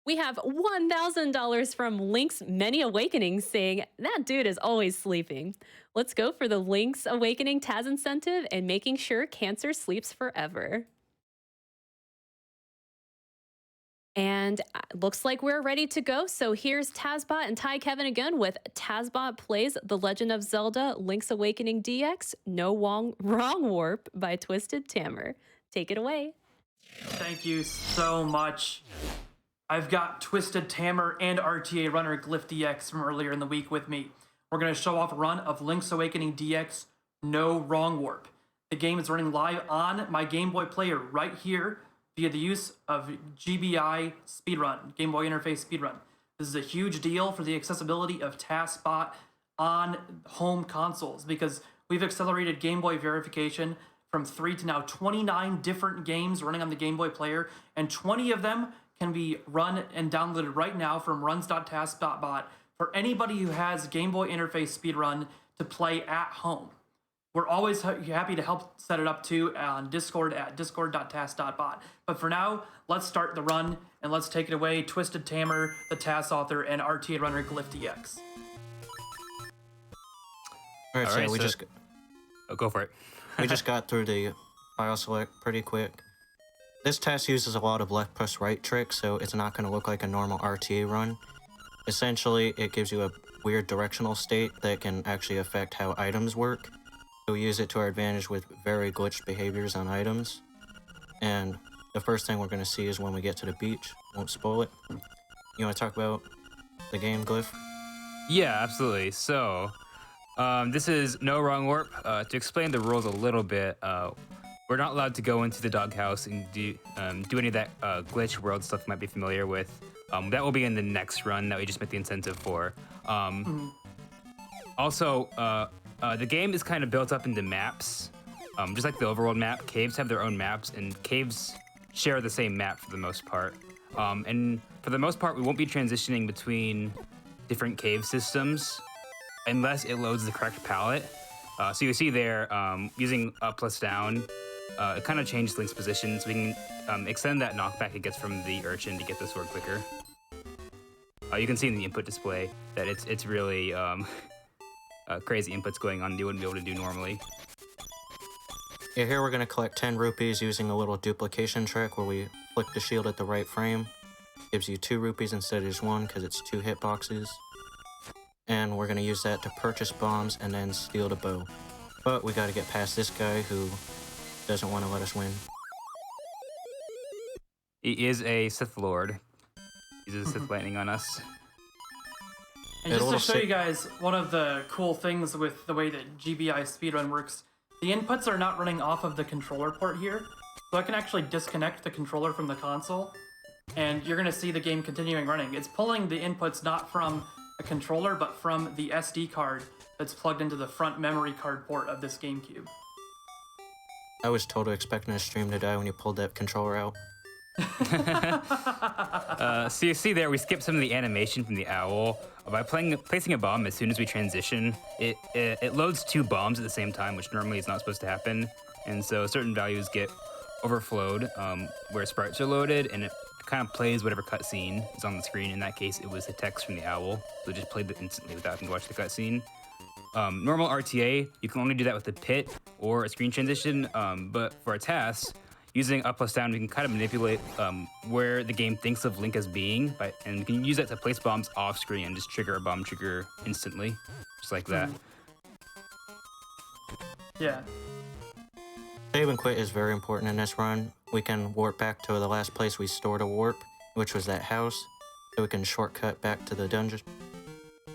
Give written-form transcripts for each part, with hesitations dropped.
We have $1,000 from Link's Many Awakenings saying, that dude is always sleeping. Let's go for the Link's Awakening TAS incentive and making sure cancer sleeps forever. And looks like we're ready to go. So here's Tazbot and Ty Kevin again with Tazbot Plays The Legend of Zelda Link's Awakening DX No Wrong Warp by TwistedTammer. Take it away. Thank you so much. I've got TwistedTammer and RTA runner GlyphDX from earlier in the week with me. We're going to show off a run of Link's Awakening DX No Wrong Warp. The game is running live on my Game Boy player right here via the use of GBI Speedrun, Game Boy Interface Speedrun. This is a huge deal for the accessibility of TASBot on home consoles because we've accelerated Game Boy verification from 3 to now 29 different games running on the Game Boy player, and 20 of them can be run and downloaded right now from runs.tas.bot for anybody who has Game Boy Interface Speedrun to play at home. We're always happy to help set it up too on Discord at discord.tas.bot. But for now, let's start the run and let's take it away. TwistedTammer, the TAS author, and RTA runner GlyphDX. All right, so we just go for it. we just got through the file select pretty quick. This test uses a lot of left plus right tricks, so it's not going to look like a normal RTA run. Essentially, it gives you a weird directional state that can actually affect how items work. So we use it to our advantage with very glitched behaviors on items. And the first thing we're going to see is when we get to the beach. Won't spoil it. You want to talk about the game, Glyph? Yeah, absolutely. So, this is No Wrong Warp. To explain the rules a little bit, we're not allowed to go into the doghouse and do any of that glitch world stuff you might be familiar with. That will be in the next run that we just met the incentive for. Also, the game is kind of built up into maps. Just like the overworld map, caves have their own maps, and caves share the same map for the most part. And for the most part, we won't be transitioning between different cave systems unless it loads the correct palette. So you see there, using up plus down, it kind of changed Link's position, so we can extend that knockback it gets from the urchin to get the sword quicker. You can see in the input display that it's really crazy inputs going on you wouldn't be able to do normally. Yeah, here we're going to collect 10 rupees using a little duplication trick where we flick the shield at the right frame. Gives you 2 rupees instead of just 1 because it's 2 hitboxes. And we're going to use that to purchase bombs and then steal the bow. But we got to get past this guy who doesn't want to let us win. He is a Sith Lord. He uses Sith Lightning on us. And just to show you guys one of the cool things with the way that GBI Speedrun works, the inputs are not running off of the controller port here, so I can actually disconnect the controller from the console, and you're going to see the game continuing running. It's pulling the inputs not from a controller, but from the SD card that's plugged into the front memory card port of this GameCube. I was totally expecting the stream to die when you pulled that controller out. So you see there, we skipped some of the animation from the owl. By placing a bomb as soon as we transition, it loads 2 bombs at the same time, which normally is not supposed to happen. And so certain values get overflowed where sprites are loaded, and it kind of plays whatever cutscene is on the screen. In that case, it was the text from the owl, so it just played it instantly without having to watch the cutscene. Normal RTA, you can only do that with a pit or a screen transition, but for a TAS, using up plus down, we can kind of manipulate where the game thinks of Link as being, and we can use that to place bombs off screen and just trigger a bomb trigger instantly, just like that. Yeah. Save and quit is very important in this run. We can warp back to the last place we stored a warp, which was that house, so we can shortcut back to the dungeon,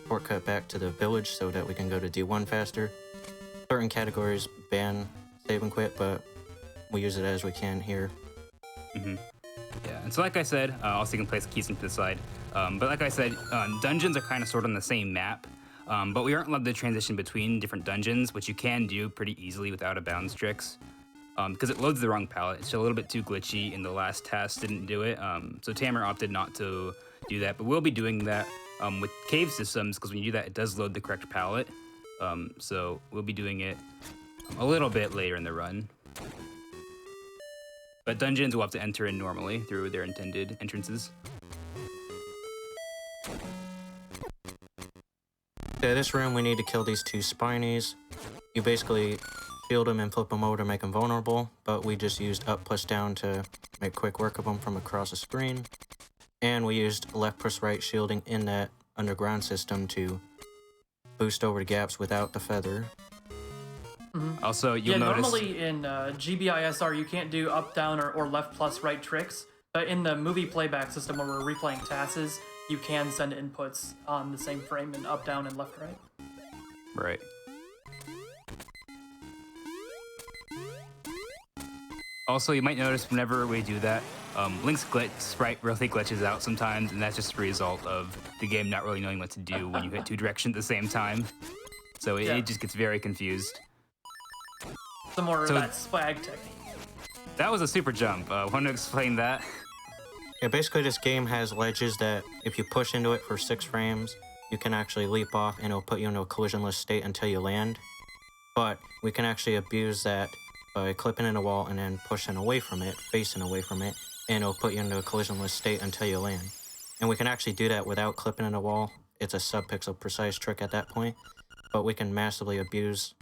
shortcut back to the village so that we can go to D1 faster. Certain categories ban save and quit, but we use it as we can here. Yeah, and so like I said, also you can place keys into the side. But like I said, dungeons are kind of sort of on the same map, but we aren't allowed to transition between different dungeons, which you can do pretty easily with out of bounds tricks. Because it loads the wrong palette. It's a little bit too glitchy, and the last test didn't do it. So Tammer opted not to do that, but we'll be doing that with cave systems, because when you do that, it does load the correct palette. So we'll be doing it a little bit later in the run. But dungeons we'll have to enter in normally through their intended entrances. Okay, this room we need to kill these 2 spinies. You basically shield them and flip them over to make them vulnerable, but we just used up plus down to make quick work of them from across the screen. And we used left plus right shielding in that underground system to boost over the gaps without the feather. Also, you'll notice. Normally in GBISR you can't do up, down, or left plus right tricks, but in the movie playback system where we're replaying TASs, you can send inputs on the same frame in up, down, and left, right. Right. Also, you might notice whenever we do that, Link's sprite really glitches out sometimes, and that's just a result of the game not really knowing what to do when you hit 2 directions at the same time. So it just gets very confused. Some more of that swag technique. That was a super jump. Want to explain that? Yeah, basically this game has ledges that if you push into it for 6 frames, you can actually leap off and it'll put you into a collisionless state until you land. But we can actually abuse that by clipping in a wall and then pushing away from it, facing away from it, and it'll put you into a collisionless state until you land. And we can actually do that without clipping in a wall. It's a sub-pixel precise trick at that point, but we can massively abuse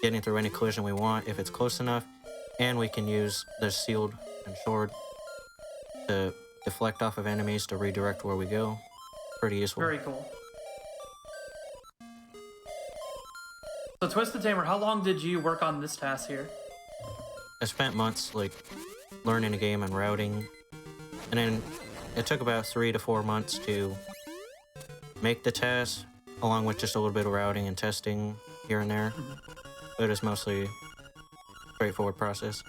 getting through any collision we want if it's close enough, and we can use the shield and sword to deflect off of enemies to redirect where we go. Pretty useful. Very cool. So TwistedTammer, how long did you work on this task here? I spent months like learning the game and routing, and then it took about 3 to 4 months to make the TAS, along with just a little bit of routing and testing here and there. But it's mostly a straightforward process.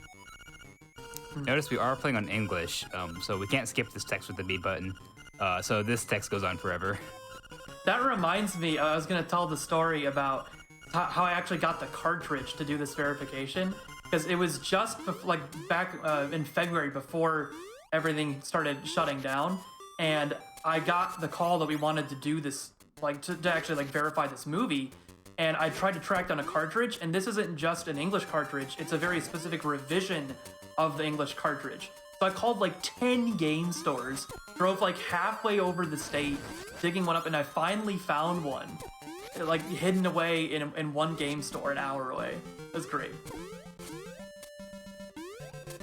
Notice we are playing on English, so we can't skip this text with the B button. So this text goes on forever. That reminds me, I was going to tell the story about how I actually got the cartridge to do this verification, because it was just like back in February before everything started shutting down, and I got the call that we wanted to do this, like to actually like verify this movie, and I tried to track down a cartridge, and this isn't just an English cartridge, it's a very specific revision of the English cartridge. So I called like 10 game stores, drove like halfway over the state, digging one up, and I finally found one, like hidden away in one game store an hour away. It was great.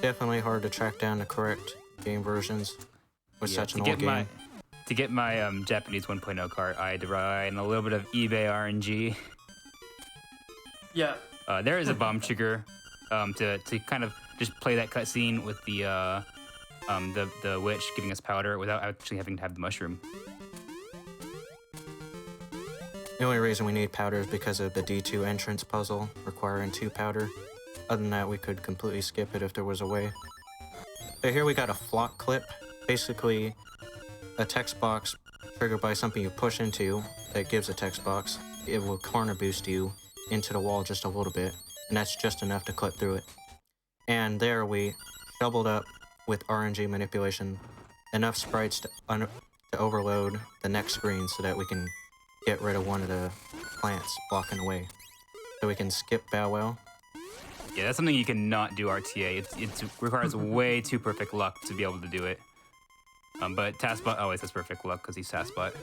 Definitely hard to track down the correct game versions with such an old game. To get my Japanese 1.0 cart, I had to rely on a little bit of eBay RNG. Yeah. There is a bomb trigger to kind of just play that cutscene with the witch giving us powder without actually having to have the mushroom. The only reason we need powder is because of the D2 entrance puzzle requiring 2 powder. Other than that, we could completely skip it if there was a way. So here we got a flock clip, basically a text box triggered by something you push into that gives a text box. It will corner boost you into the wall just a little bit, and that's just enough to clip through it. And there we doubled up with RNG manipulation enough sprites to overload the next screen so that we can get rid of one of the plants blocking away. So we can skip Bow Wow. Yeah, that's something you cannot do RTA. It requires way too perfect luck to be able to do it. But TASBot always has perfect luck because he's TASBot.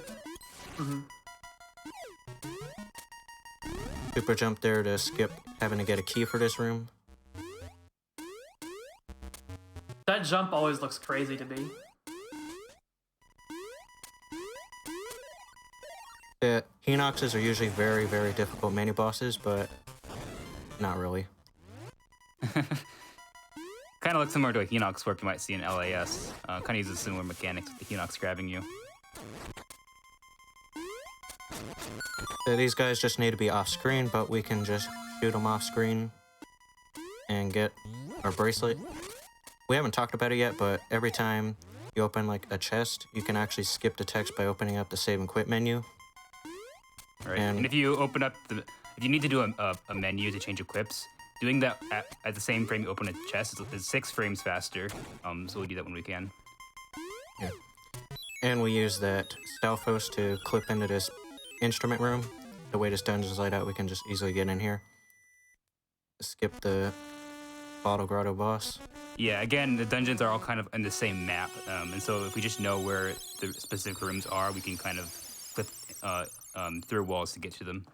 Super jump there to skip having to get a key for this room. That jump always looks crazy to me. The Hinoxes are usually very, very difficult mini bosses, but not really. Kind of looks similar to a Hinox warp you might see in LAS. Kind of uses similar mechanics with the Hinox grabbing you. So these guys just need to be off screen, but we can just shoot them off screen and get our bracelet. We haven't talked about it yet, but every time you open like a chest, you can actually skip the text by opening up the save and quit menu. Right. And if you open up if you need to do a menu to change equips, doing that at the same frame you open a chest is 6 frames faster. So we do that when we can. Yeah. And we use that stealth host to clip into this instrument room. The way this dungeon is laid out, we can just easily get in here. Skip the Bottle Grotto boss. Yeah, again, the dungeons are all kind of in the same map, and so if we just know where the specific rooms are, we can kind of clip through walls to get to them.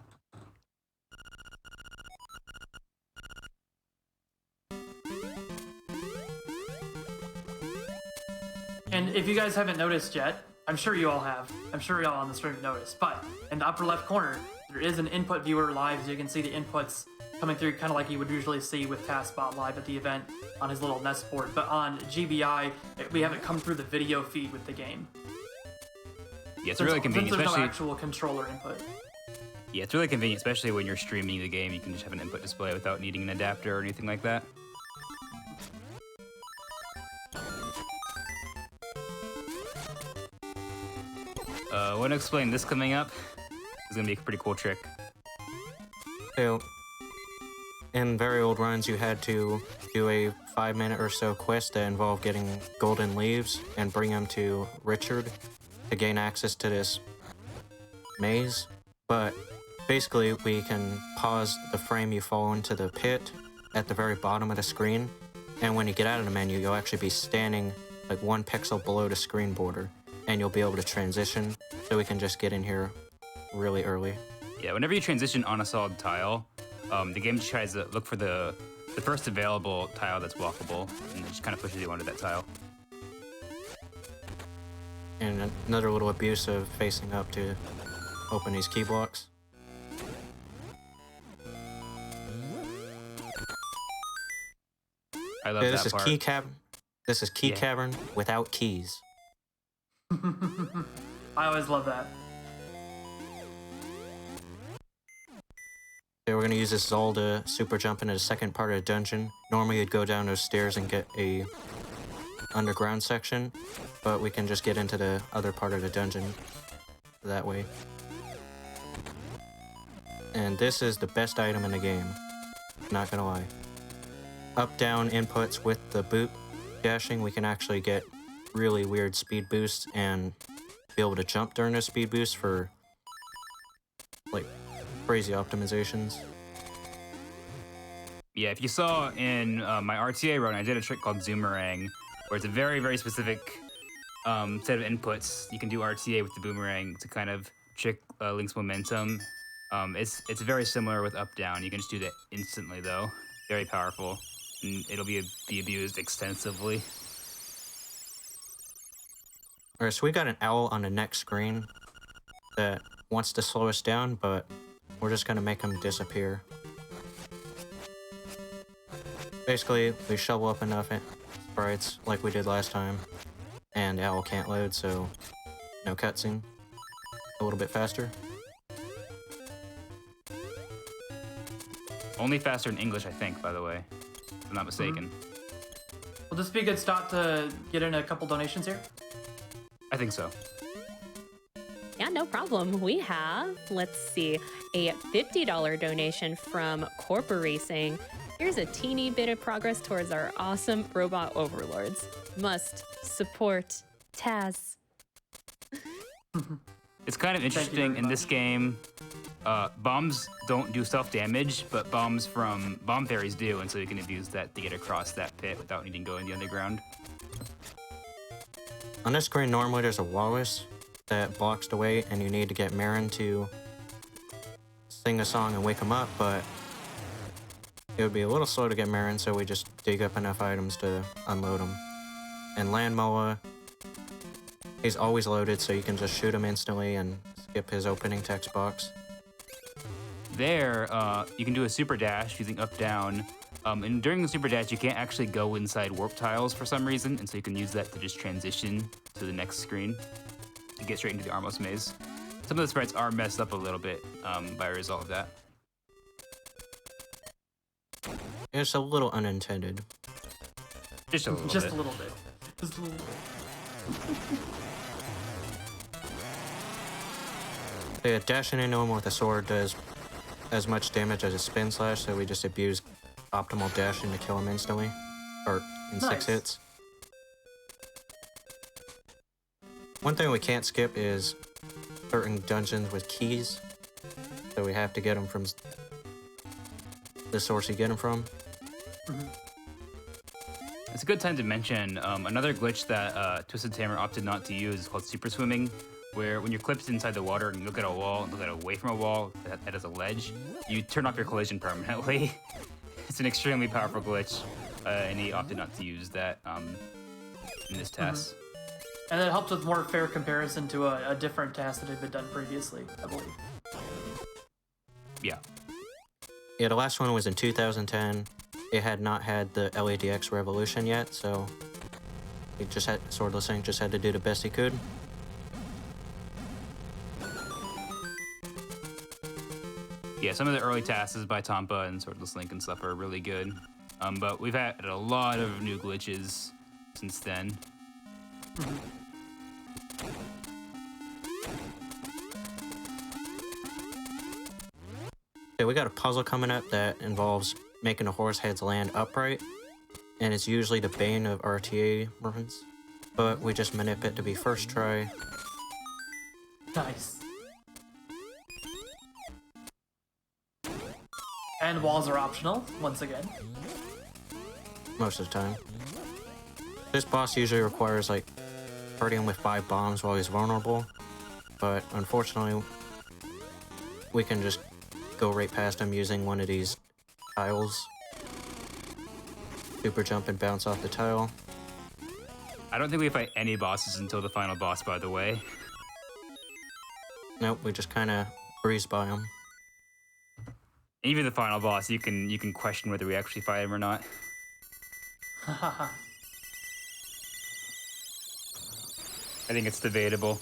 And if you guys haven't noticed yet, I'm sure you all have. I'm sure you all on the stream have noticed. But in the upper left corner, there is an input viewer live, so you can see the inputs coming through, kind of like you would usually see with TASBot live at the event on his little Nest board. But on GBI, we have it come through the video feed with the game. Yeah, it's really convenient, Since there's especially no actual controller input. yeah, it's really convenient, especially when you're streaming the game. You can just have an input display without needing an adapter or anything like that. I want to explain this coming up. It's gonna be a pretty cool trick. So, in very old runs, you had to do a 5-minute or so quest that involved getting golden leaves and bring them to Richard to gain access to this maze. But basically, we can pause the frame you fall into the pit at the very bottom of the screen, and when you get out of the menu, you'll actually be standing like 1 pixel below the screen border, and you'll be able to transition, so we can just get in here really early. Yeah, whenever you transition on a solid tile, the game just tries to look for the first available tile that's walkable, and it just kind of pushes you onto that tile. And another little abuse of facing up to open these key blocks. I love Okay, that this is part. key cavern. This is key Yeah. cavern without keys. I always love that. So we're gonna use this Zelda super jump into the second part of the dungeon. Normally you'd go down those stairs and get a underground section, but we can just get into the other part of the dungeon that way. And this is the best item in the game, not gonna lie. Up-down inputs with the boot dashing, we can actually get really weird speed boosts and be able to jump during those speed boosts for like crazy optimizations. Yeah, if you saw in my RTA run, I did a trick called Zoomerang, where it's a very, very specific set of inputs. You can do RTA with the boomerang to kind of trick Link's momentum. It's very similar with up-down. You can just do that instantly, though. Very powerful, and it'll be abused extensively. Alright, so we got an owl on the next screen that wants to slow us down, but we're just gonna make him disappear. Basically, we shovel up enough sprites like we did last time, and the owl can't load, so no cutscene. A little bit faster. Only faster in English, I think, by the way, if I'm not mistaken. Will this be a good stop to get in a couple donations here? I think so. Yeah, no problem. We have, let's see, a $50 donation from Corpor Racing. Here's a teeny bit of progress towards our awesome robot overlords. Must support TAS. It's kind of interesting very in this game. Bombs don't do self-damage, but bombs from bomb fairies do, and so you can abuse that to get across that pit without needing to go in the underground. On this screen, normally there's a walrus that blocks the way, and you need to get Marin to sing a song and wake him up, but it would be a little slow to get Marin, so we just dig up enough items to unload him. And Land Moa, he's always loaded, so you can just shoot him instantly and skip his opening text box. There, you can do a super dash using up-down, and during the super dash, you can't actually go inside warp tiles for some reason, and so you can use that to just transition to the next screen to get straight into the Armos maze. Some of the sprites are messed up a little bit by result of that. It's a little unintended. Just a little Just bit. a little bit. Just a little bit. Yeah, dashing into him with a sword does as much damage as a spin slash, so we just abuse optimal dashing to kill him instantly, or in 6 Nice. hits. One thing we can't skip is certain dungeons with keys, so we have to get them from the source you get them from. it's a good time to mention another glitch that TwistedTammer opted not to use is called super swimming, where when you're clipped inside the water and you look at a wall, look at away from a wall that has a ledge, you turn off your collision permanently. It's an extremely powerful glitch, and he opted not to use that in this task. And it helps with more fair comparison to a different task that had been done previously, I believe. Yeah. Yeah, the last one was in 2010. It had not had the LADX revolution yet, so he just had, Swordless Ink just had to do the best he could. Yeah, some of the early tasks by Tompa and Swordless Link and stuff are really good. But we've had a lot of new glitches since then. Okay, we got a puzzle coming up that involves making the horse heads land upright, and it's usually the bane of RTA runs, but we just manip it to be first try. Nice. And walls are optional, once again. Most of the time. This boss usually requires like hurting him with 5 bombs while he's vulnerable, but unfortunately we can just go right past him using one of these tiles. Super jump and bounce off the tile. I don't think we fight any bosses until the final boss, by the way. Nope, we just kind of breeze by him. Even the final boss, you can question whether we actually fight him or not. I think it's debatable.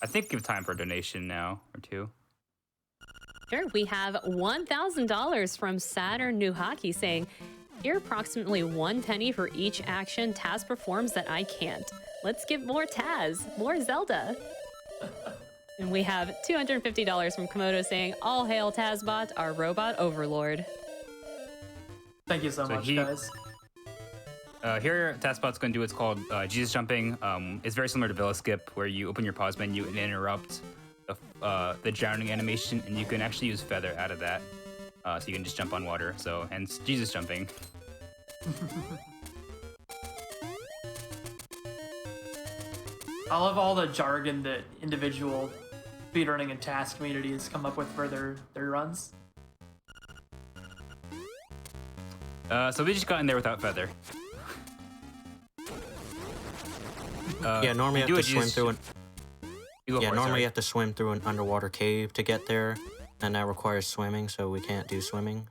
I think give time for a donation now or two. Sure, we have $1,000 from Saturn New Hockey saying, "Here approximately 1 penny for each action Taz performs that I can't. Let's give more Taz, more Zelda." And we have $250 from Komodo saying, "All hail Tazbot, our robot overlord." Thank you so much, guys. Here, TASBot's going to do what's called Jesus jumping. It's very similar to Villa Skip, where you open your pause menu and interrupt the drowning animation, and you can actually use feather out of that, so you can just jump on water. So, hence Jesus jumping. I love all the jargon that individual speedrunning and task communities come up with for their runs. So we just got in there without feather. Yeah, normally you have to swim through an... Yeah, normally you have to swim through an underwater cave to get there, and that requires swimming, so we can't do swimming.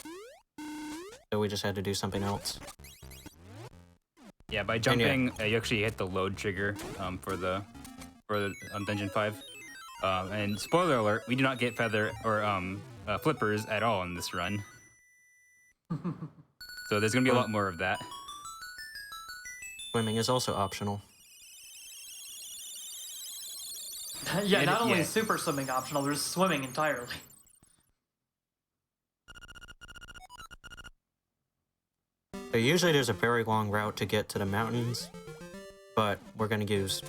So we just had to do something else. Yeah, by jumping, you actually hit the load trigger for the Dungeon 5. And spoiler alert, we do not get feather or flippers at all in this run. So there's gonna be a lot more of that. Swimming is also optional. Yeah, not only is super swimming optional, there's swimming entirely. So usually there's a very long route to get to the mountains, but we're going to use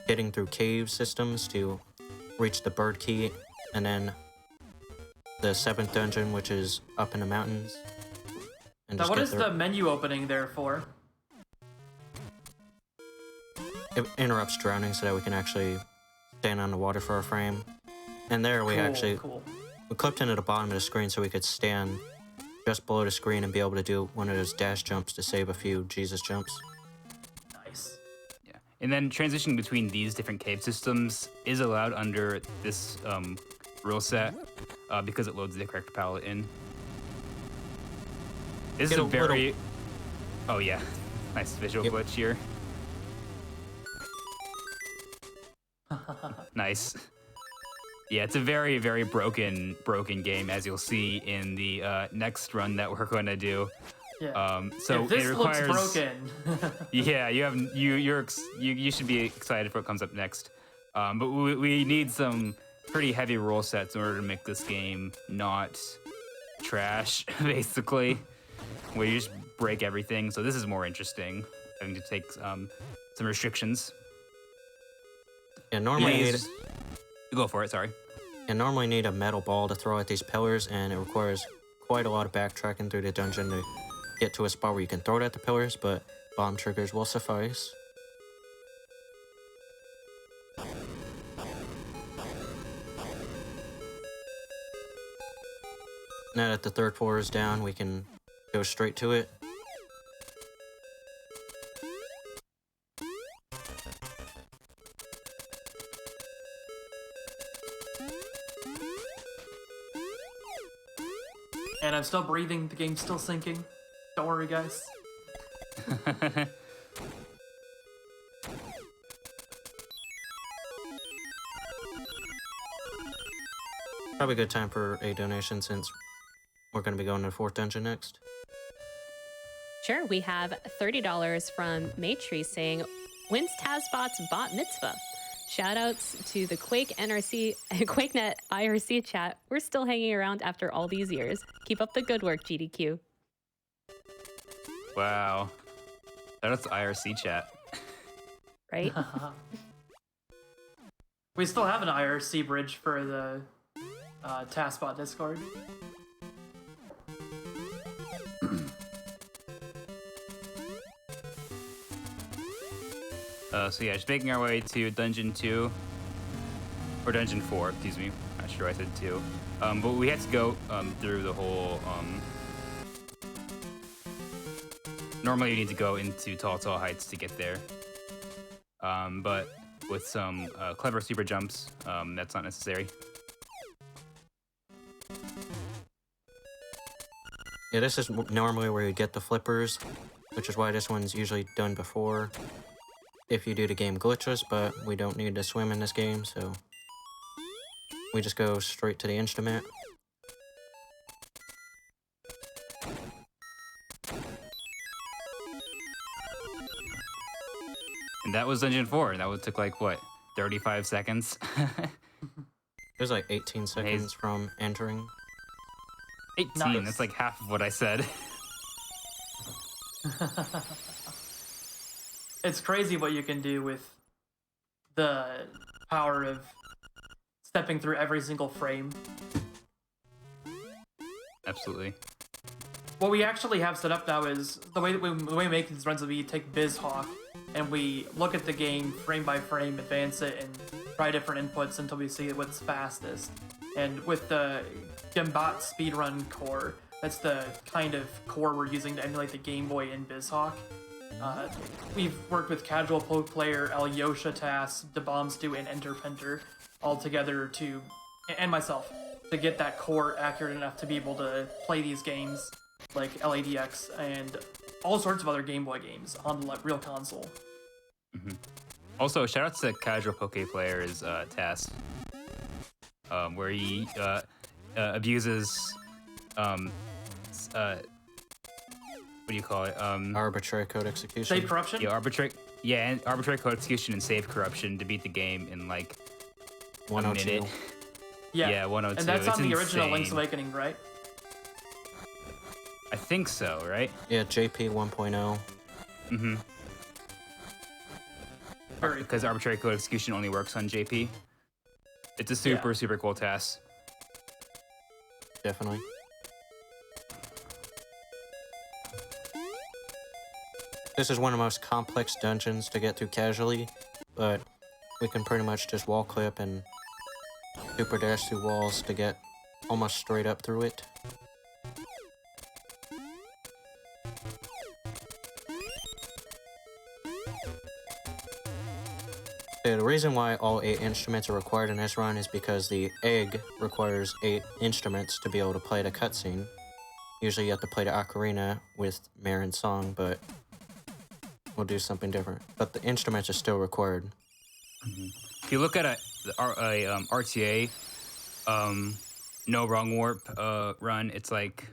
getting through cave systems to reach the bird key, and then the 7th dungeon, which is up in the mountains. And now, what is the menu opening there for? It interrupts drowning so that we can actually stand on the water for a frame. And there we we clipped into the bottom of the screen so we could stand just below the screen and be able to do one of those dash jumps to save a few Jesus jumps. Nice. Yeah, and then transitioning between these different cave systems is allowed under this rule set because it loads the correct palette in. This is a very... Oh yeah, nice visual glitch here. Nice. Yeah, it's a very, very broken game, as you'll see in the next run that we're going to do. Yeah. So if this it requires, looks broken. Yeah, you should be excited for what comes up next. But we need some pretty heavy rule sets in order to make this game not trash, basically, where you just break everything. So this is more interesting, having to take some restrictions. Yeah, normally go for it, sorry. You normally need a metal ball to throw at these pillars, and it requires quite a lot of backtracking through the dungeon to get to a spot where you can throw it at the pillars, but bomb triggers will suffice. Now that the third floor is down, we can go straight to it. And I'm still breathing, the game's still sinking. Don't worry, guys. Probably a good time for a donation since we're going to be going to the fourth dungeon next. Sure, we have $30 from Maitri saying, when's TASBot's bot mitzvah? Shoutouts to the Quake NRC, QuakeNet IRC chat. We're still hanging around after all these years. Keep up the good work, GDQ. Wow. That's IRC chat. Right? We still have an IRC bridge for the TASBot Discord. So yeah, just making our way to Dungeon 2. Or Dungeon 4, excuse me. Not sure I said 2. But we had to go through the whole... Normally you need to go into Tall Heights to get there. But with some clever super jumps, that's not necessary. Yeah, this is normally where you get the flippers, which is why this one's usually done before. If you do the game glitches, but we don't need to swim in this game, so we just go straight to the instrument. And that was Dungeon 4. That took like, what, 35 seconds? It was like 18 seconds from entering. 18, Nice. That's like half of what I said. It's crazy what you can do with the power of stepping through every single frame. Absolutely. What we actually have set up now is the way we make these runs is we take BizHawk and we look at the game frame by frame, advance it, and try different inputs until we see what's fastest. And with the Gambot speedrun core, that's the kind of core we're using to emulate the Game Boy in BizHawk. We've worked with Casual Pro Player, Alyosha TAS, DeBombstew, and Enterpenter all together to, and myself, to get that core accurate enough to be able to play these games like LADX and all sorts of other Game Boy games on the real console. Mm-hmm. Also, shoutouts to Casual Poke Player's TAS, where he abuses what do you call it? Arbitrary code execution. Save corruption? Yeah, arbitrary code execution and save corruption to beat the game in like a 102. minute. Yeah, 102. And that's It's on the original insane. Link's Awakening, right? I think so, right? Yeah, JP 1.0. Mm-hmm. Very Because arbitrary code execution only works on JP. It's a super cool task. Definitely. This is one of the most complex dungeons to get through casually, but we can pretty much just wall clip and super dash through walls to get almost straight up through it. Yeah, the reason why all 8 instruments are required in this run is because the egg requires 8 instruments to be able to play the cutscene. Usually you have to play the ocarina with Marin's song, but we'll do something different. But the instruments are still required. If you look at a RTA, no wrong warp run, it's like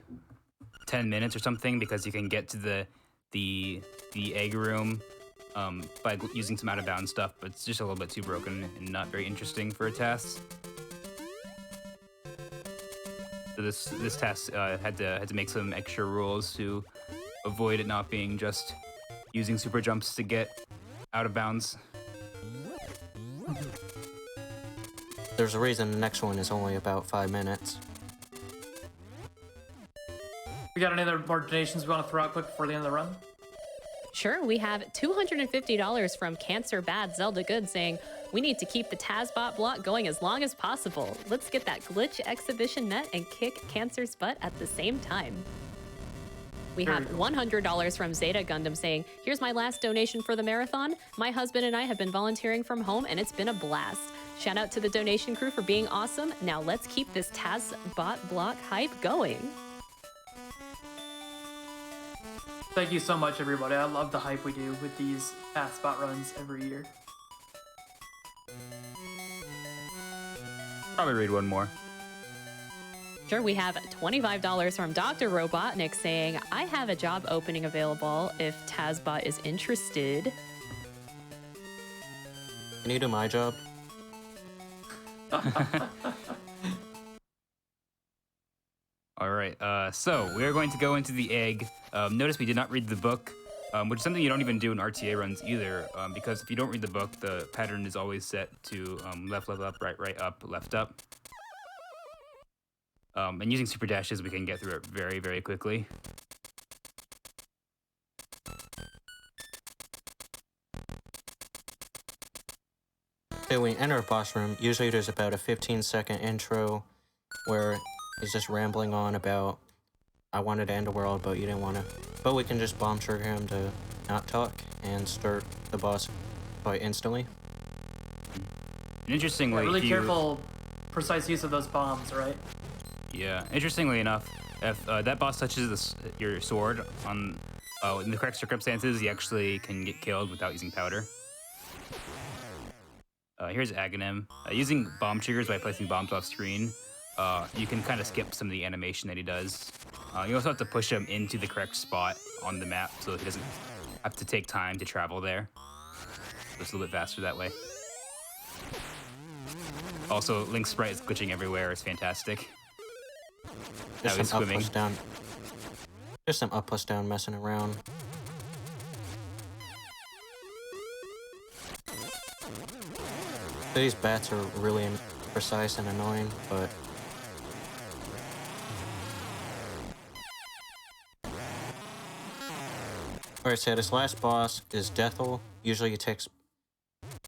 10 minutes or something because you can get to the egg room by using some out of bounds stuff, but it's just a little bit too broken and not very interesting for a task. So this task had to make some extra rules to avoid it not being just using super jumps to get out of bounds. There's a reason the next one is only about 5 minutes. We got any other more donations we want to throw out quick before the end of the run? Sure, we have $250 from Cancer Bad Zelda Good saying, we need to keep the TASBot block going as long as possible. Let's get that glitch exhibition met and kick Cancer's butt at the same time. We have $100 from Zeta Gundam saying, here's my last donation for the marathon. My husband and I have been volunteering from home and it's been a blast. Shout out to the donation crew for being awesome. Now let's keep this TASBot block hype going. Thank you so much, everybody. I love the hype we do with these TAS spot runs every year. Probably read one more. Sure, we have $25 from Dr. Robotnik saying, I have a job opening available if TASBot is interested. Can you do my job? All right, so we're going to go into the egg. Notice we did not read the book, which is something you don't even do in RTA runs either, because if you don't read the book, the pattern is always set to left, left, up, right, up, left, up. And using super dashes, we can get through it very, very quickly. So when we enter a boss room, usually there's about a 15-second intro where he's just rambling on about, I wanted to end the world, but you didn't want to. But we can just bomb trigger him to not talk and start the boss fight instantly. And interestingly, Really careful, precise use of those bombs, right? Yeah, interestingly enough, if that boss touches your sword in the correct circumstances, you actually can get killed without using powder. Here's Aghanim. Using bomb triggers by placing bombs off screen, you can kind of skip some of the animation that he does. You also have to push him into the correct spot on the map so he doesn't have to take time to travel there. So it's a little bit faster that way. Also, Link's sprite is glitching everywhere. It's fantastic. Now he's Some up, swimming. plus down. Just some up, plus down messing around. These bats are really precise and annoying, but alright, so this last boss is Deathel. Usually it takes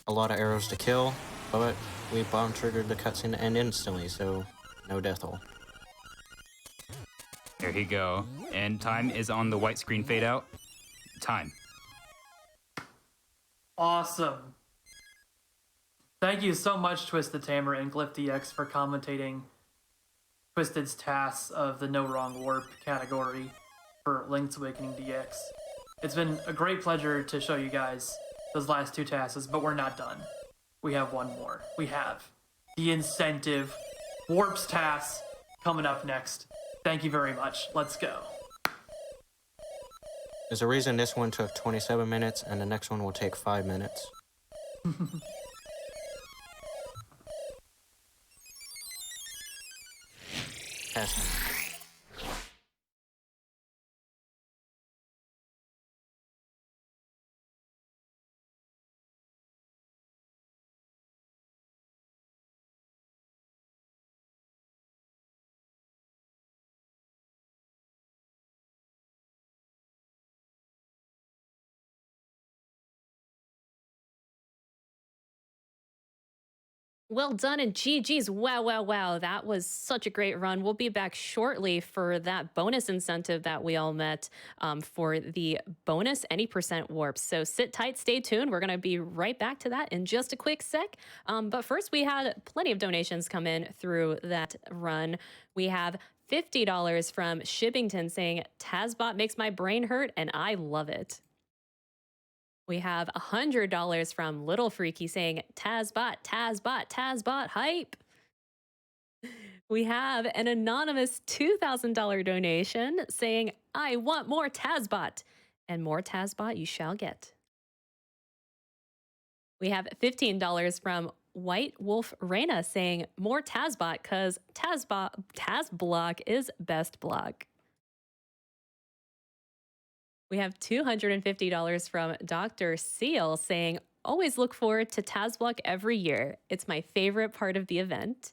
a lot of arrows to kill, but we bomb triggered the cutscene to end instantly, so no Deathel. There you go. And time is on the white screen fade out. Time. Awesome. Thank you so much, TwistedTammer and GlyphDX, for commentating Twisted's TAS of the No Wrong Warp category for Link's Awakening DX. It's been a great pleasure to show you guys those last two TASes, but we're not done. We have one more. We have the Incentive Warp's TAS coming up next. Thank you very much. Let's go. There's a reason this one took 27 minutes and the next one will take 5 minutes. Testing. Well done and GG's. Wow, wow, wow. That was such a great run. We'll be back shortly for that bonus incentive that we all met for the bonus any percent warps. So sit tight, stay tuned. We're going to be right back to that in just a quick sec. But first, we had plenty of donations come in through that run. We have $50 from Shippington saying, TASBot makes my brain hurt and I love it. We have $100 from Little Freaky saying, TASBot, TASBot, TASBot, hype. We have an anonymous $2,000 donation saying, I want more TASBot. And more TASBot you shall get. We have $15 from White Wolf Reina saying, more TASBot because TAS block is best block. We have $250 from Dr. Seal saying, always look forward to TAS block every year. It's my favorite part of the event.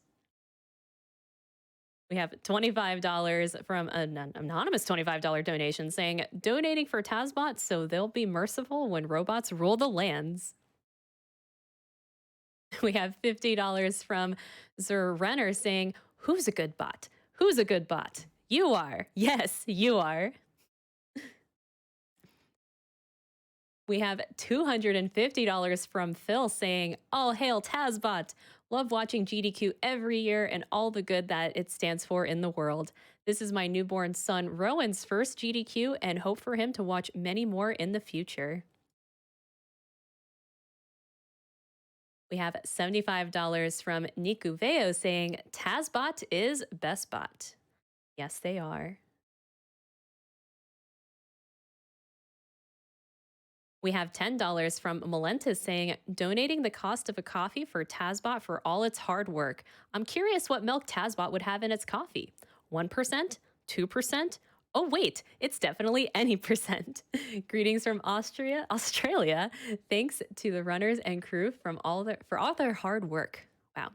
We have $25 from an anonymous $25 donation saying, donating for TASBot so they'll be merciful when robots rule the lands. We have $50 from Zer Renner saying, who's a good bot? Who's a good bot? You are. Yes, you are. We have $250 from Phil saying, all hail TASBot. Love watching GDQ every year and all the good that it stands for in the world. This is my newborn son Rowan's first GDQ and hope for him to watch many more in the future. We have $75 from Niku Veo saying, TASBot is best bot. Yes, they are. We have $10 from Melentis saying, donating the cost of a coffee for TASBot for all its hard work. I'm curious what milk TASBot would have in its coffee. 1%? 2%? Oh, wait, it's definitely any percent. Greetings from Australia. Thanks to the runners and crew for all their hard work. Wow.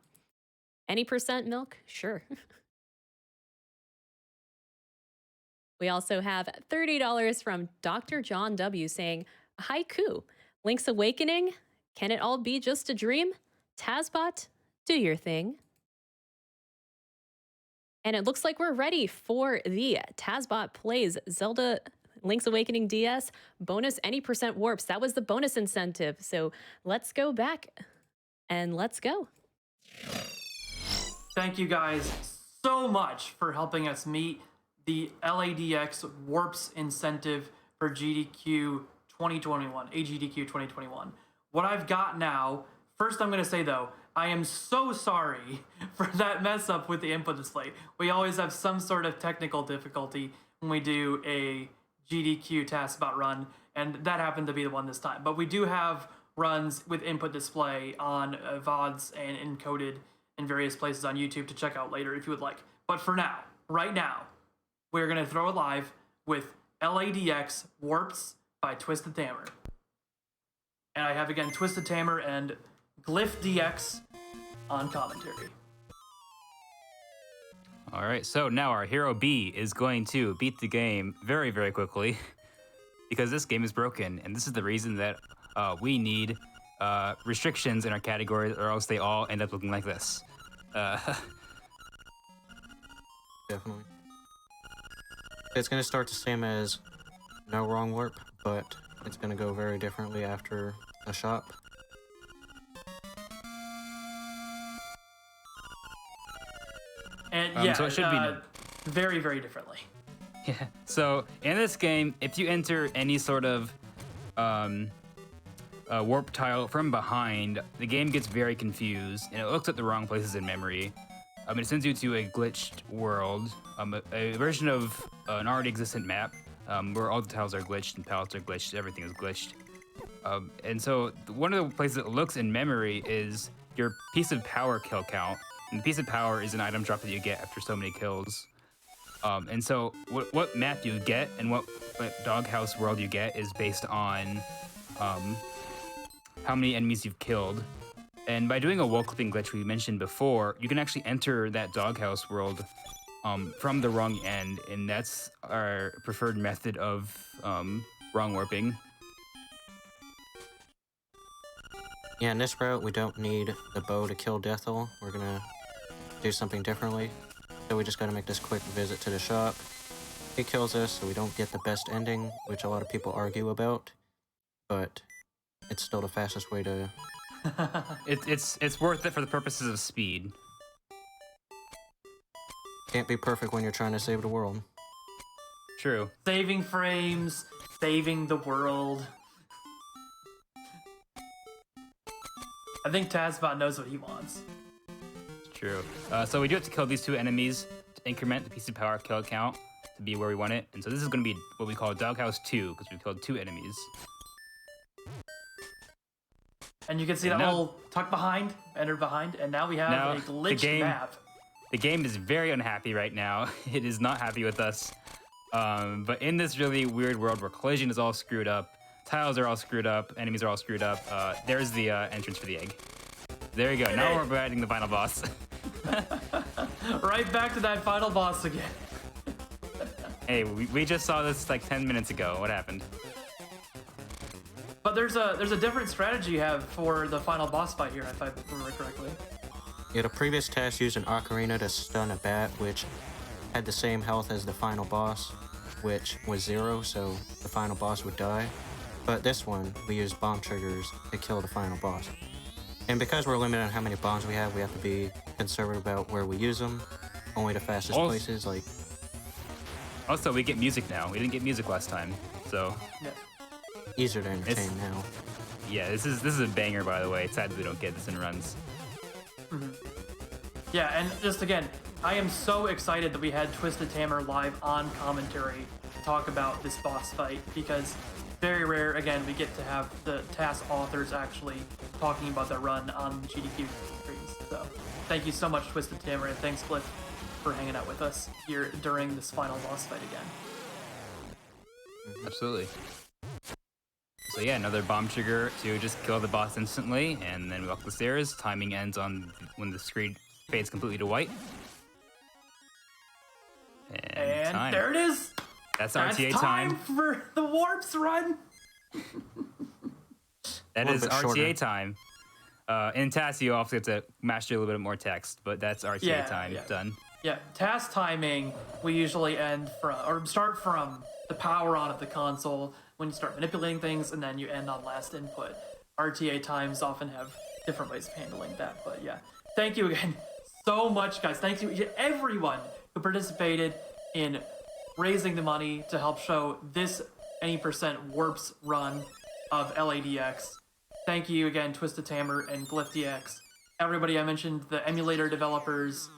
Any percent milk? Sure. We also have $30 from Dr. John W. saying, haiku, Link's Awakening, can it all be just a dream? TASBot, do your thing. And it looks like we're ready for the TASBot Plays Zelda Link's Awakening DS bonus any percent warps. That was the bonus incentive. So let's go back and let's go. Thank you guys so much for helping us meet the LADX warps incentive for GDQ 2021, AGDQ 2021. What I've got now, first I'm going to say though, I am so sorry for that mess up with the input display. We always have some sort of technical difficulty when we do a GDQ TASBot run, and that happened to be the one this time. But we do have runs with input display on VODs and encoded in various places on YouTube to check out later if you would like. But for now, right now, we're going to throw it live with LADX Warps by TwistedTammer. And I have again TwistedTammer and GlyphDX on commentary. All right, so now our hero B is going to beat the game very, very quickly because this game is broken, and this is the reason that we need restrictions in our categories, or else they all end up looking like this. Definitely. It's going to start the same as no wrong warp, but it's going to go very differently after a shop. And yeah, so it should be very, very differently. Yeah. So in this game, if you enter any sort of warp tile from behind, the game gets very confused and it looks at the wrong places in memory. It sends you to a glitched world, a version of an already existent map where all the tiles are glitched and palettes are glitched, everything is glitched. And so one of the places it looks in memory is your piece of power kill count. And the piece of power is an item drop that you get after so many kills. And so what map you get and what doghouse world you get is based on how many enemies you've killed. And by doing a wall clipping glitch we mentioned before, you can actually enter that doghouse world from the wrong end, and that's our preferred method of wrong warping. Yeah, in this route, we don't need the bow to kill Deathel. We're gonna do something differently. So we just gotta make this quick visit to the shop. He kills us, so we don't get the best ending, which a lot of people argue about. But it's still the fastest way to... It's worth it for the purposes of speed. Can't be perfect when you're trying to save the world. True. Saving frames, saving the world. I think TASBot knows what he wants. It's true. So we do have to kill these two enemies to increment the piece of power kill count to be where we want it. And so this is going to be what we call Doghouse 2, because we've killed two enemies. And you can see that little tuck behind, enter behind, and now we have a glitched map. The game is very unhappy right now. It is not happy with us. But in this really weird world where collision is all screwed up, tiles are all screwed up, enemies are all screwed up, there's the entrance for the egg. There you go. Now we're fighting the final boss. Right back to that final boss again. Hey, we just saw this like 10 minutes ago. What happened? But there's a different strategy you have for the final boss fight here, if I remember correctly. Yeah, the previous task used an ocarina to stun a bat, which had the same health as the final boss, which was 0, so the final boss would die. But this one, we used bomb triggers to kill the final boss. And because we're limited on how many bombs we have to be conservative about where we use them. Only the fastest places, like... Also, we get music now. We didn't get music last time, so... Yeah. Easier to entertain now. Yeah, this is a banger, by the way. It's sad that we don't get this in runs. Yeah, and just again, I am so excited that we had TwistedTammer live on commentary to talk about this boss fight, because very rare, again, we get to have the TAS authors actually talking about their run on the GDQ streams. So thank you so much, TwistedTammer, and thanks, Glyph, for hanging out with us here during this final boss fight again. Absolutely. So yeah, another bomb trigger to just kill the boss instantly, and then we walk the stairs. Timing ends on when the screen fades completely to white. And time. There it is! That's That's RTA time for the warps run! That is RTA shorter. time. In TAS, you also have to master a little bit more text, but that's RTA time. Yeah. Done. Yeah, task timing, we usually start from the power on of the console when you start manipulating things, and then you end on last input. RTA times often have different ways of handling that, but yeah. Thank you again so much, guys. Thank you to everyone who participated in raising the money to help show this any % warps run of LADX. Thank you again, TwistedTammer and GlyphDX. Everybody I mentioned, the emulator developers.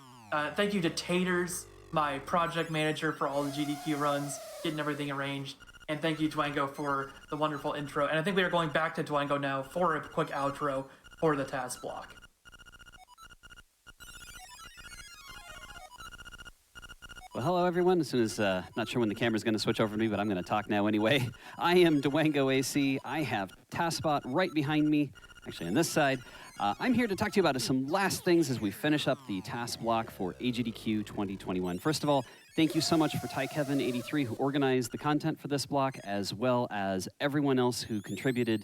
Thank you to Taters, my project manager for all the GDQ runs, getting everything arranged. And thank you, Dwango, for the wonderful intro. And I think we are going back to Dwango now for a quick outro for the TAS block. Well, hello, everyone. As soon as, not sure when the camera's going to switch over to me, but I'm going to talk now anyway. I am Dwango AC. I have TASBot right behind me, actually on this side. I'm here to talk to you about some last things as we finish up the TAS block for AGDQ 2021. First of all, thank you so much for TyKevin83, who organized the content for this block, as well as everyone else who contributed.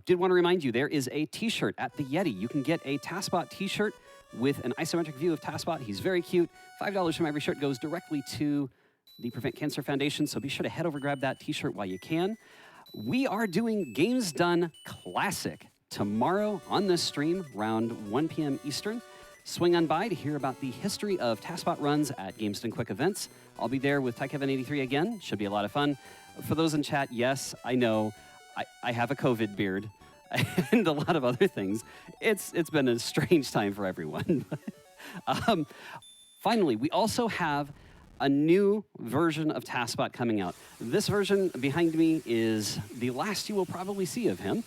Did want to remind you, there is a t-shirt at the Yeti. You can get a TASBot t-shirt with an isometric view of TASBot. He's very cute. $5 from every shirt goes directly to the Prevent Cancer Foundation, so be sure to head over and grab that t-shirt while you can. We are doing Games Done Classic tomorrow on this stream, around 1 p.m. Eastern. Swing on by to hear about the history of TASBot runs at Games Done Quick events. I'll be there with TyKevin83 again. Should be a lot of fun. For those in chat, yes, I know, I have a COVID beard and a lot of other things. It's been a strange time for everyone. Finally, we also have a new version of TASBot coming out. This version behind me is the last you will probably see of him.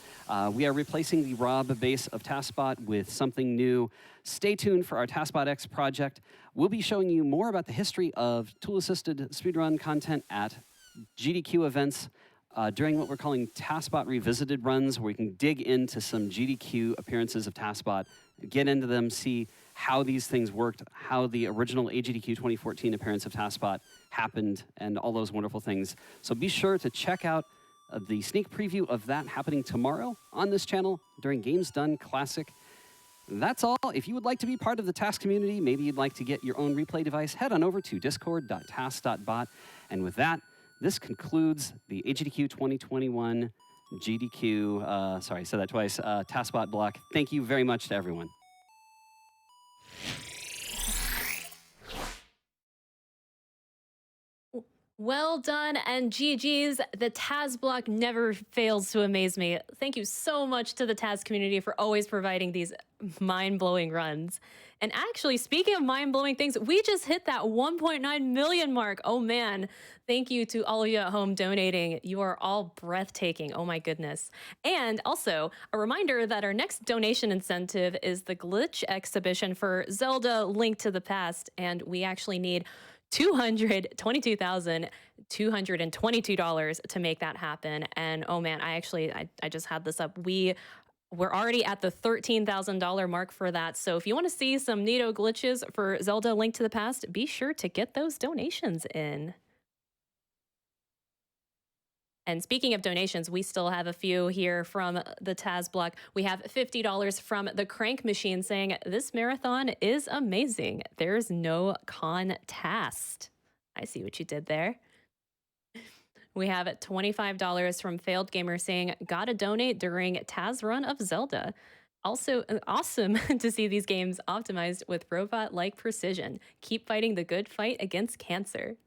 We are replacing the Rob base of TASBot with something new. Stay tuned for our TASBot X project. We'll be showing you more about the history of tool-assisted speedrun content at GDQ events during what we're calling TASBot Revisited runs, where we can dig into some GDQ appearances of TASBot, get into them, see how these things worked, how the original AGDQ 2014 appearance of TASBot happened, and all those wonderful things. So be sure to check out the sneak preview of that happening tomorrow on this channel during Games Done Classic. That's all. If you would like to be part of the TAS community, maybe you'd like to get your own replay device, head on over to discord.tas.bot. And with that, this concludes the AGDQ 2021 GDQ, sorry, I said that twice, TASBot block. Thank you very much to everyone. Well done, and GG's. The TAS block never fails to amaze me. Thank you so much to the TAS community for always providing these mind-blowing runs. And actually, speaking of mind-blowing things, we just hit that 1.9 million mark. Oh man, thank you to all of you at home donating. You are all breathtaking. Oh my goodness. And also, a reminder that our next donation incentive is the Glitch exhibition for Zelda Link to the Past, and we actually need $222,222 to make that happen. And oh man, I just had this up. We we're already at the $13,000 mark for that. So if you want to see some neato glitches for Zelda Link to the Past, be sure to get those donations in. And speaking of donations, we still have a few here from the TAS block. We have $50 from the Crank Machine saying, "This marathon is amazing. There's no contest." I see what you did there. We have $25 from Failed Gamer saying, "Gotta donate during TAS run of Zelda." Also, awesome to see these games optimized with robot like precision. Keep fighting the good fight against cancer.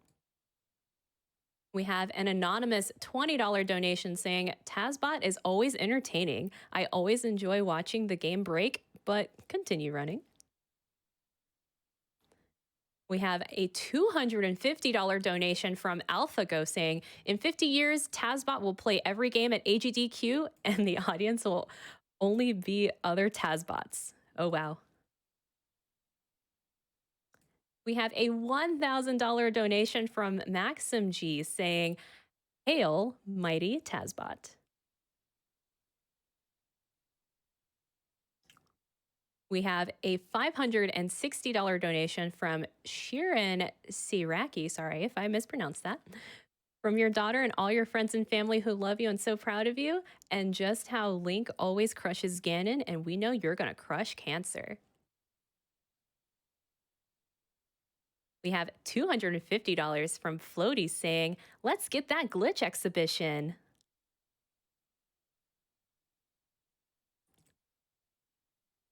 We have an anonymous $20 donation saying, "TASBot is always entertaining. I always enjoy watching the game break, but continue running." We have a $250 donation from AlphaGo saying, "In 50 years, TASBot will play every game at AGDQ and the audience will only be other TASBots." Oh, wow. We have a $1,000 donation from Maxim G saying, "Hail, mighty TASBot." We have a $560 donation from Shirin Siraki. Sorry if I mispronounced that. "From your daughter and all your friends and family who love you and so proud of you, and just how Link always crushes Ganon, and we know you're going to crush cancer." We have $250 from Floaty saying, "Let's get that glitch exhibition."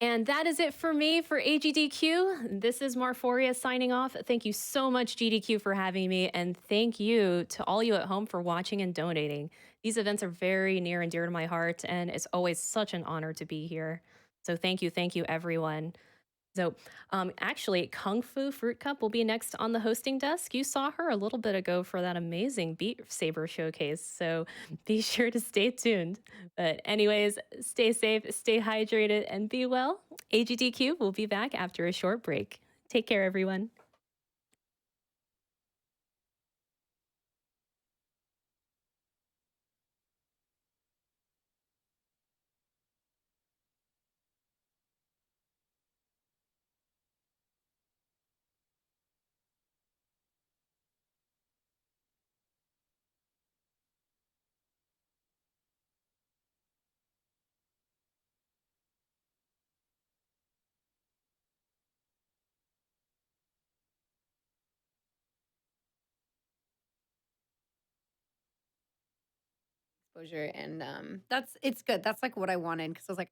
And that is it for me for AGDQ. This is Marphoria signing off. Thank you so much, GDQ, for having me. And thank you to all you at home for watching and donating. These events are very near and dear to my heart, and it's always such an honor to be here. So thank you, everyone. So, actually, Kung Fu Fruit Cup will be next on the hosting desk. You saw her a little bit ago for that amazing Beat Saber showcase. So, be sure to stay tuned. But, anyways, stay safe, stay hydrated, and be well. AGDQ will be back after a short break. Take care, everyone. Exposure, and it's good. That's like what I wanted because I was like,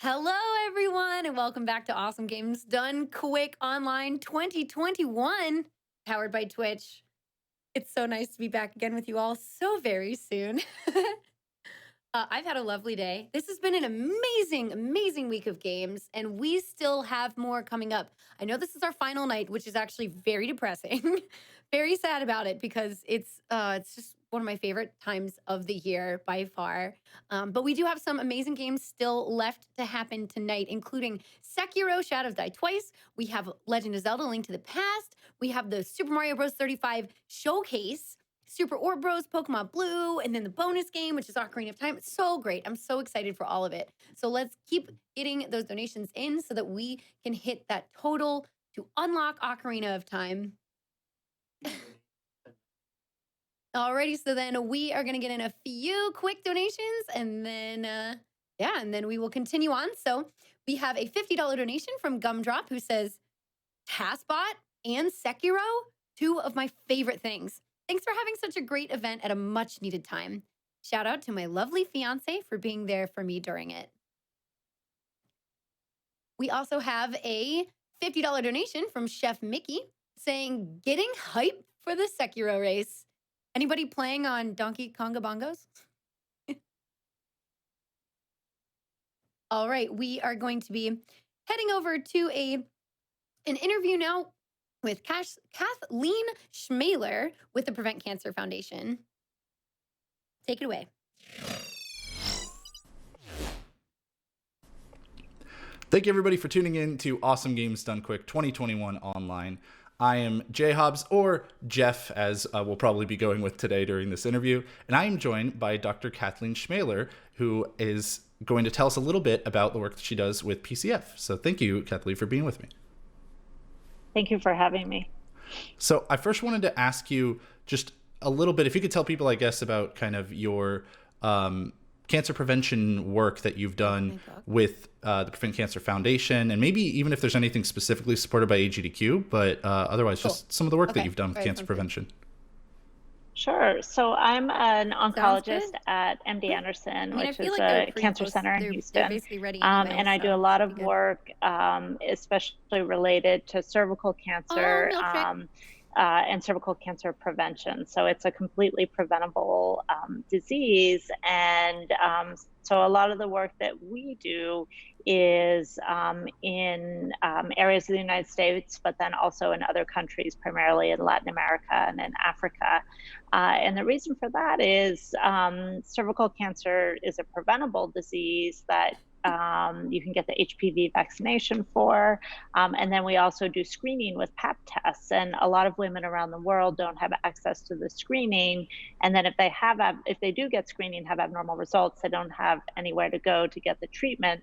"Hello, everyone, and welcome back to Awesome Games Done Quick Online 2021, powered by Twitch." It's so nice to be back again with you all so very soon. I've had a lovely day. This has been an amazing, amazing week of games, and we still have more coming up. I know this is our final night, which is actually very depressing. Very sad about it because it's just one of my favorite times of the year by far. But we do have some amazing games still left to happen tonight, including Sekiro: Shadows Die Twice. We have Legend of Zelda: Link to the Past. We have the Super Mario Bros. 35 showcase. Super Orb Bros, Pokemon Blue, and then the bonus game, which is Ocarina of Time. It's so great. I'm so excited for all of it. So let's keep getting those donations in so that we can hit that total to unlock Ocarina of Time. Alrighty, so then we are gonna get in a few quick donations, and then and then we will continue on. So we have a $50 donation from Gumdrop, who says, "TASBot and Sekiro, two of my favorite things. Thanks for having such a great event at a much needed time. Shout out to my lovely fiance for being there for me during it." We also have a $50 donation from Chef Mickey saying, "Getting hype for the Sekiro race. Anybody playing on Donkey Konga Bongos?" All right, we are going to be heading over to an interview now with Kathleen Schmeler with the Prevent Cancer Foundation. Take it away. Thank you, everybody, for tuning in to Awesome Games Done Quick 2021 online. I am Jhobz, or Jeff, as we'll probably be going with today during this interview, and I am joined by Dr. Kathleen Schmeler, who is going to tell us a little bit about the work that she does with PCF. So thank you, Kathleen, for being with me. Thank you for having me. So I first wanted to ask you just a little bit, if you could tell people, I guess, about kind of your cancer prevention work that you've done with the Prevent Cancer Foundation, and maybe even if there's anything specifically supported by AGDQ, but otherwise just some of the work that you've done with cancer prevention. Sure. So I'm an oncologist at MD Anderson, which is a cancer center in Houston. And I do a lot of work, especially related to cervical cancer and cervical cancer prevention. So it's a completely preventable disease. And so a lot of the work that we do is in areas of the United States, but then also in other countries, primarily in Latin America and in Africa. And the reason for that is cervical cancer is a preventable disease that you can get the HPV vaccination for. And then we also do screening with Pap tests. And a lot of women around the world don't have access to the screening. And then if they do get screening, have abnormal results, they don't have anywhere to go to get the treatment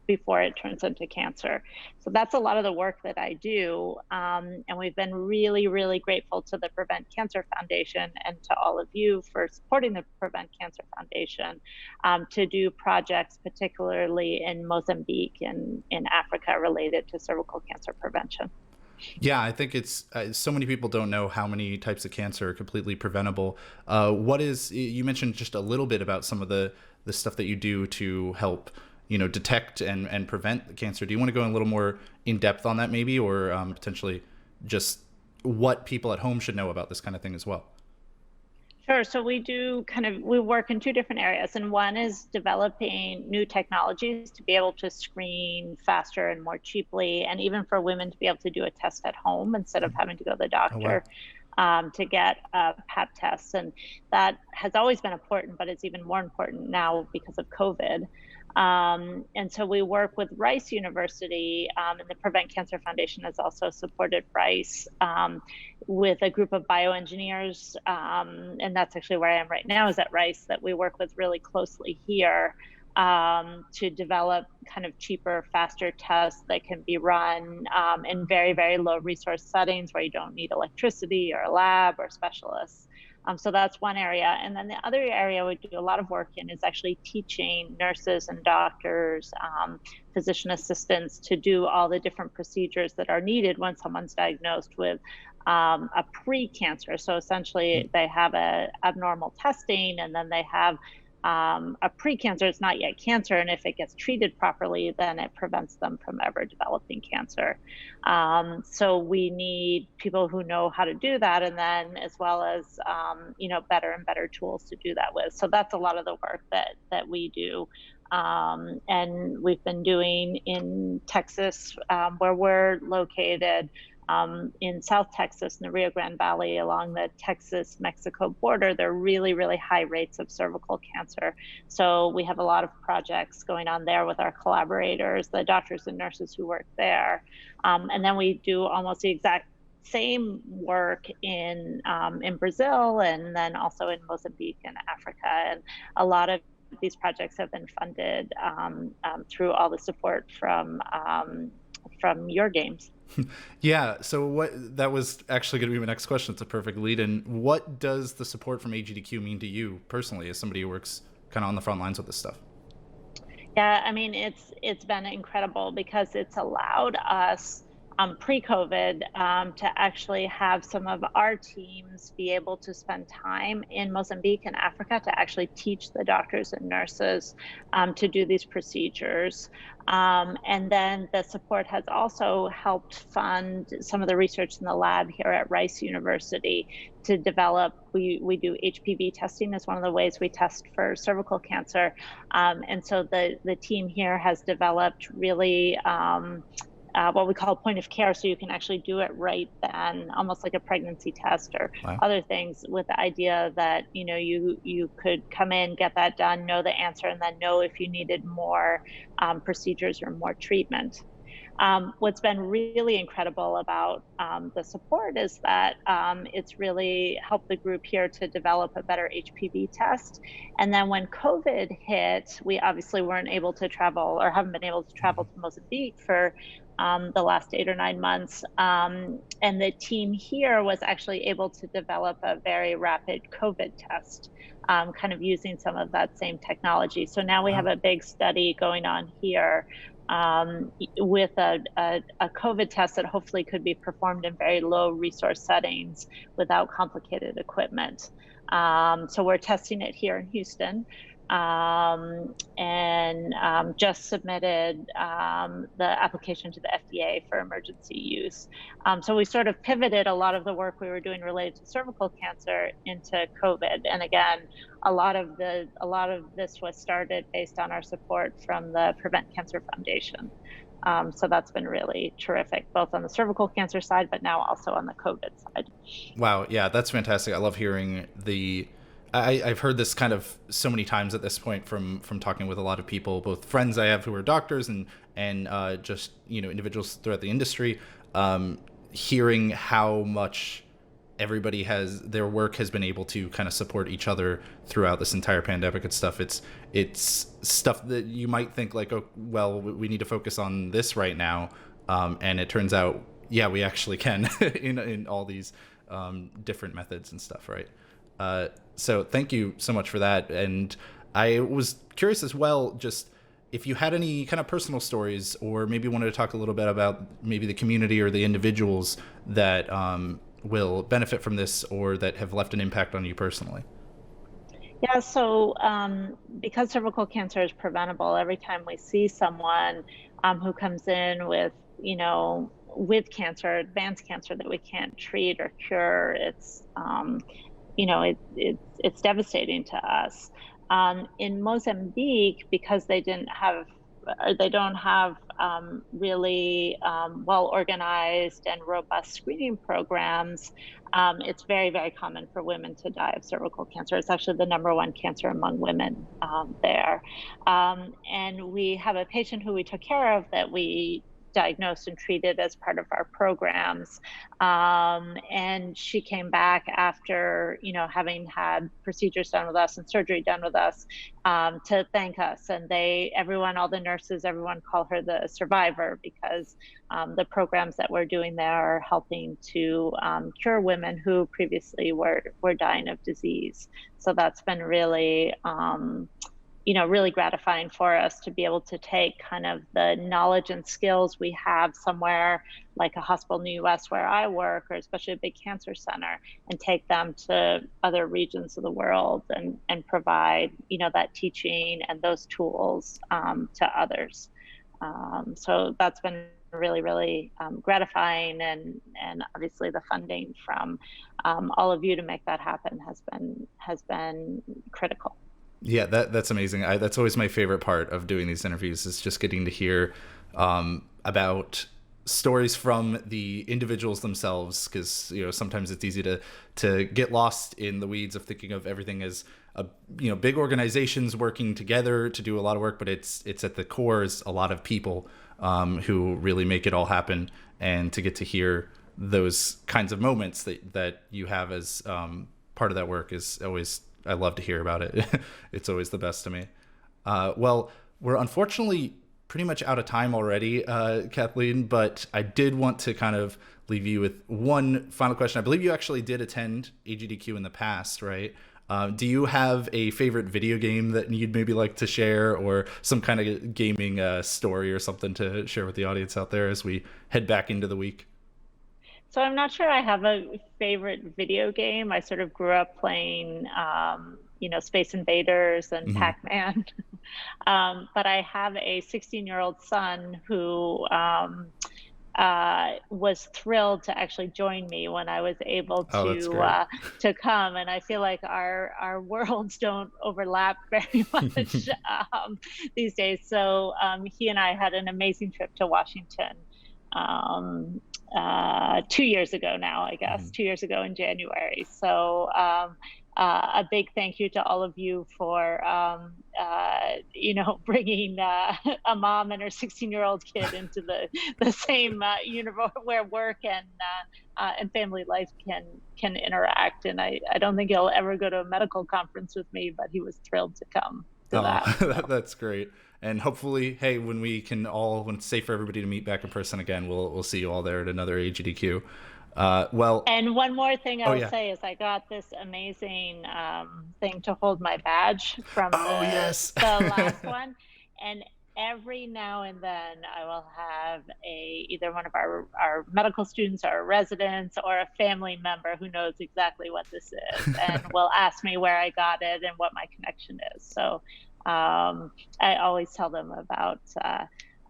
before it turns into cancer. So that's a lot of the work that I do. And we've been really, really grateful to the Prevent Cancer Foundation and to all of you for supporting the Prevent Cancer Foundation to do projects, particularly in Mozambique and in Africa, related to cervical cancer prevention. Yeah, I think it's so many people don't know how many types of cancer are completely preventable. You mentioned just a little bit about some of the stuff that you do to help detect and prevent the cancer. Do you want to go a little more in depth on that maybe, or potentially just what people at home should know about this kind of thing as well? Sure. So we work in two different areas, and one is developing new technologies to be able to screen faster and more cheaply, and even for women to be able to do a test at home instead of having to go to the doctor. Oh, wow. To get Pap tests. And that has always been important, but it's even more important now because of COVID. And so we work with Rice University, and the Prevent Cancer Foundation has also supported Rice with a group of bioengineers. And that's actually where I am right now, is at Rice, that we work with really closely here to develop kind of cheaper, faster tests that can be run in very, very low resource settings where you don't need electricity or a lab or specialists. So that's one area. And then the other area we do a lot of work in is actually teaching nurses and doctors, physician assistants to do all the different procedures that are needed when someone's diagnosed with a pre-cancer. So essentially they have a abnormal testing, and then they have a pre-cancer. It's not yet cancer, and if it gets treated properly, then it prevents them from ever developing cancer. So we need people who know how to do that, and then as well as better and better tools to do that with. So that's a lot of the work that we do. And we've been doing in Texas, where we're located, in South Texas, in the Rio Grande Valley, along the Texas-Mexico border. There are really, really high rates of cervical cancer. So we have a lot of projects going on there with our collaborators, the doctors and nurses who work there. And then we do almost the exact same work in Brazil, and then also in Mozambique and Africa. And a lot of these projects have been funded through all the support from your games. Yeah, so that was actually going to be my next question. It's a perfect lead in. What does the support from AGDQ mean to you personally as somebody who works kind of on the front lines with this stuff? Yeah, I mean, it's been incredible because it's allowed us pre-COVID to actually have some of our teams be able to spend time in Mozambique and Africa to actually teach the doctors and nurses to do these procedures. And then the support has also helped fund some of the research in the lab here at Rice University to develop. We do HPV testing as one of the ways we test for cervical cancer. And so the team here has developed really what we call point of care, so you can actually do it right then, almost like a pregnancy test or Wow. other things, with the idea that you could come in, get that done, know the answer, and then know if you needed more procedures or more treatment. What's been really incredible about the support is that it's really helped the group here to develop a better HPV test. And then when COVID hit, we obviously weren't able to travel, or haven't been able to travel to Mozambique for the last 8 or 9 months. And the team here was actually able to develop a very rapid COVID test, kind of using some of that same technology. So now we have a big study going on here with a COVID test that hopefully could be performed in very low resource settings without complicated equipment. So we're testing it here in Houston, and just submitted the application to the FDA for emergency use. So we sort of pivoted a lot of the work we were doing related to cervical cancer into COVID. And again, a lot of this was started based on our support from the Prevent Cancer Foundation. So that's been really terrific, both on the cervical cancer side, but now also on the COVID side. Wow, yeah, that's fantastic. I love hearing I've heard this kind of so many times at this point from talking with a lot of people, both friends I have who are doctors and just individuals throughout the industry, hearing how much everybody their work has been able to kind of support each other throughout this entire pandemic and stuff. It's stuff that you might think like, oh, well, we need to focus on this right now, and it turns out, yeah, we actually can in all these different methods and stuff, right? So thank you so much for that. And I was curious as well, just if you had any kind of personal stories, or maybe wanted to talk a little bit about maybe the community or the individuals that will benefit from this or that have left an impact on you personally. Yeah, so because cervical cancer is preventable, every time we see someone who comes in with cancer, advanced cancer that we can't treat or cure, it's it's devastating to us. In Mozambique, because they don't have really well organized and robust screening programs, it's very, very common for women to die of cervical cancer. It's actually the #1 cancer among women there. And we have a patient who we took care of that we diagnosed and treated as part of our programs. And she came back after, having had procedures done with us and surgery done with us, to thank us. And all the nurses, everyone call her the survivor, because the programs that we're doing there are helping to cure women who previously were dying of disease. So that's been really, really gratifying for us to be able to take kind of the knowledge and skills we have somewhere like a hospital in the US where I work, or especially a big cancer center, and take them to other regions of the world and provide, that teaching and those tools to others. So that's been really, really gratifying, and obviously the funding from all of you to make that happen has been critical. Yeah, that's amazing. That's always my favorite part of doing these interviews, is just getting to hear about stories from the individuals themselves, because sometimes it's easy to get lost in the weeds of thinking of everything as big organizations working together to do a lot of work, but it's at the core is a lot of people who really make it all happen. And to get to hear those kinds of moments that you have as part of that work is always, I love to hear about it. It's always the best to me. Well, we're unfortunately pretty much out of time already, Kathleen, but I did want to kind of leave you with one final question. I believe you actually did attend AGDQ in the past, right? Do you have a favorite video game that you'd maybe like to share, or some kind of gaming story or something to share with the audience out there as we head back into the week? So I'm not sure I have a favorite video game. I sort of grew up playing, Space Invaders and Pac-Man. But I have a 16-year-old son who was thrilled to actually join me when I was able Oh, that's great. to come. And I feel like our worlds don't overlap very much these days. So he and I had an amazing trip to Washington. 2 years ago now, I guess, 2 years ago in January. So a big thank you to all of you for, bringing a mom and her 16-year-old kid into the same universe where work and family life can interact. And I don't think he'll ever go to a medical conference with me, but he was thrilled to come to that. That's great. And hopefully, hey, when it's safe for everybody to meet back in person again, we'll see you all there at another AGDQ. And one more thing I will yeah. say is I got this amazing thing to hold my badge from yes. the last one. And every now and then I will have either one of our medical students or residents or a family member who knows exactly what this is and will ask me where I got it and what my connection is. So I always tell them about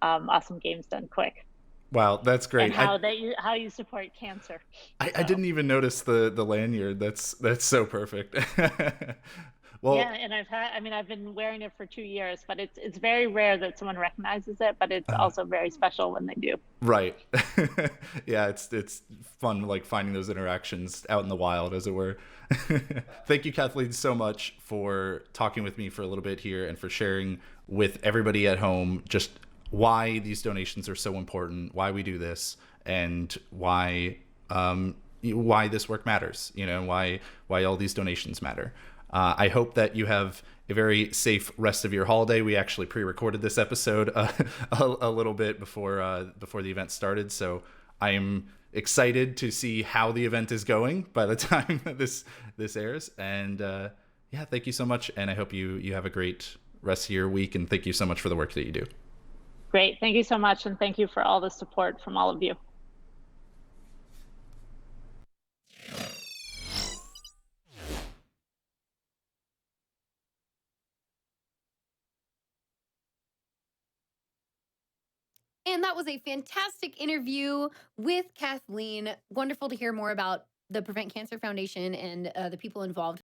Awesome Games Done Quick. Wow, that's great. And how you support cancer. I didn't even notice the lanyard. That's so perfect. Well, yeah, and I've been wearing it for 2 years, but it's very rare that someone recognizes it, but it's also very special when they do. Right. Yeah, it's fun, like finding those interactions out in the wild, as it were. Thank you, Kathleen, so much for talking with me for a little bit here and for sharing with everybody at home just why these donations are so important, why we do this, and why this work matters, why all these donations matter. I hope that you have a very safe rest of your holiday. We actually pre-recorded this episode a little bit before the event started, so I am excited to see how the event is going by the time this airs. And yeah, thank you so much, and I hope you have a great rest of your week, and thank you so much for the work that you do. Great. Thank you so much. And thank you for all the support from all of you. And that was a fantastic interview with Kathleen. Wonderful to hear more about the Prevent Cancer Foundation and the people involved